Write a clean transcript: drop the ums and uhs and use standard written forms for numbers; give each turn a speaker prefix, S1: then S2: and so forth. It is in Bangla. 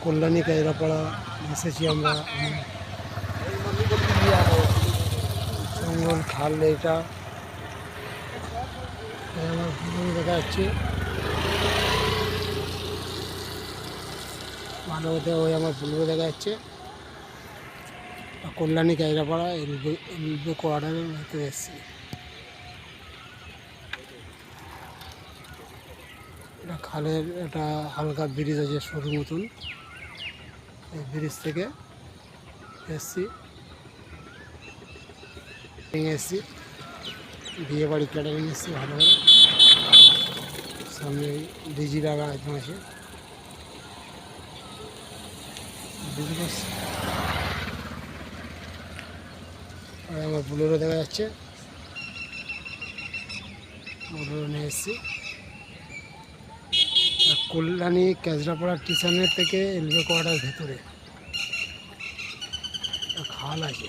S1: কল্যাণী কেজরাপাড়া এসেছি আমরা। জঙ্গল খাল এটা আমার দেখা যাচ্ছে ভালো হতে ওই আমার বুলবো দেখা যাচ্ছে। কল্যাণী কেজরাপাড়া এলবে কোয়ার্টারের ভেতরে এসেছি। এটা খালের একটা হালকা ব্রিজ আছে সরু মতন, এই ব্রিজ থেকে এসছি এসছি বিয়ে বাড়ি ক্যাটারিং এসছি ভালো করে। সামনে ডিজি লাগা একদম আছে বিজনেস। আর আমার বুলেরো দেখা যাচ্ছে, বুলেরো নিয়ে এসছি। কল্যাণী কেজরাপাড়া স্টেশনের থেকে এলবে কোয়ার্টার ভেতরে খাল আছে।